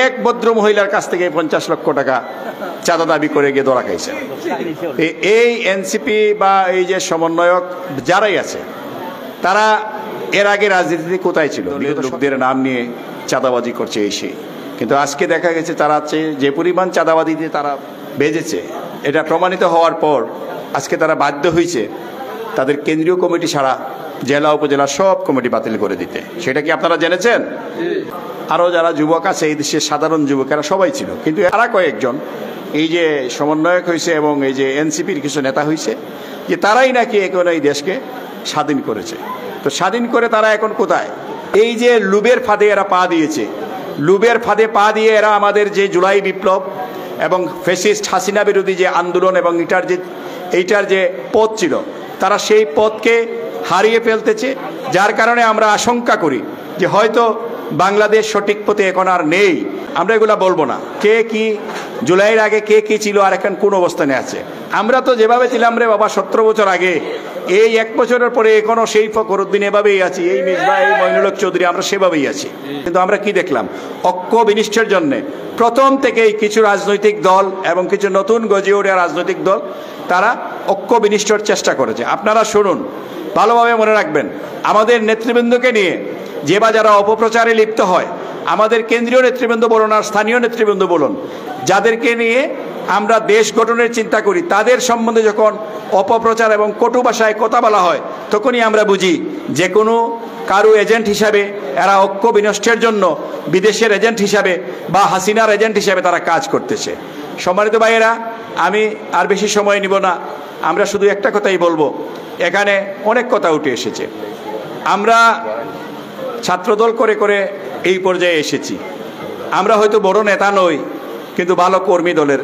এক ভদ্র মহিলার কাছ থেকে 50 লক্ষ টাকা চাঁদা দাবি করে গিয়ে ধরা খাইছে। এই এনসিপি বা এই যে সমন্বয়ক যারাই আছে তারা এর আগে রাজনীতিতে কোথায় ছিল? লোকদের নাম নিয়ে চাঁদাবাজি করছে এই সেই। কিন্তু আজকে দেখা গেছে তারা যে পরিমাণ চাঁদাবাজিতে তারা বেজেছে, এটা প্রমাণিত হওয়ার পর আজকে তারা বাধ্য হয়েছে তাদের কেন্দ্রীয় কমিটি ছাড়া জেলা উপজেলা সব কমিটি বাতিল করে দিতে। সেটা কি আপনারা জেনেছেন? আরও যারা যুবক আছে এই দেশের সাধারণ যুবকেরা সবাই ছিল, কিন্তু এরা কয়েকজন এই যে সমন্বয়ক হয়েছে এবং এই যে এনসিপির কিছু নেতা হয়েছে যে তারাই নাকি এখন এই দেশকে স্বাধীন করেছে। তো স্বাধীন করে তারা এখন কোথায়? এই যে লুবের ফাঁদে এরা পা দিয়েছে, লুবের ফাঁদে পা দিয়ে এরা আমাদের যে জুলাই বিপ্লব এবং ফ্যাসিস্ট হাসিনা বিরোধী যে আন্দোলন এবং এইটার যে পথ ছিল তারা সেই পথকে হারিয়ে ফেলতেছে। যার কারণে আমরা আশঙ্কা করি যে হয়তো বাংলাদেশ সঠিক পথে এখন আর নেই। আমরা এগুলা বলবো না কে কি জুলাইয়ের আগে কে কি ছিল আর এখন কোন অবস্থানে আছে। আমরা তো যেভাবে ছিলাম রে বাবা 17 বছর আগে, এই 1 বছরের পরে এখনো সেই ফখরুদ্দিন এভাবেই আছি, এই মিসবাহ এই মইনুল হক চৌধুরী আমরা সেভাবেই আছি। কিন্তু আমরা কি দেখলাম? ঐক্য বিনিষ্টের জন্য প্রথম থেকেই কিছু রাজনৈতিক দল এবং কিছু নতুন গজিয়ে ওঠা রাজনৈতিক দল তারা ঐক্য বিনিষ্টের চেষ্টা করেছে। আপনারা শুনুন, ভালোভাবে মনে রাখবেন, আমাদের নেতৃবৃন্দকে নিয়ে যে বা যারা অপপ্রচারে লিপ্ত হয়, আমাদের কেন্দ্রীয় নেতৃবৃন্দ বলুন আর স্থানীয় নেতৃবৃন্দ বলুন, যাদেরকে নিয়ে আমরা দেশ গঠনের চিন্তা করি, তাদের সম্বন্ধে যখন অপপ্রচার এবং কটু ভাষায় কথা বলা হয় তখনই আমরা বুঝি যে কোনো কারো এজেন্ট হিসাবে এরা ঐক্য বিনষ্টের জন্য বিদেশের এজেন্ট হিসাবে বা হাসিনার এজেন্ট হিসাবে তারা কাজ করতেছে। সম্মানিত ভাইয়েরা, আমি আর বেশি সময় নিব না, আমরা শুধু একটা কথাই বলবো। এখানে অনেক কথা উঠে এসেছে, আমরা ছাত্রদল করে করে এই পর্যায়ে এসেছি। আমরা হয়তো বড় নেতা নই, কিন্তু ভালো কর্মী দলের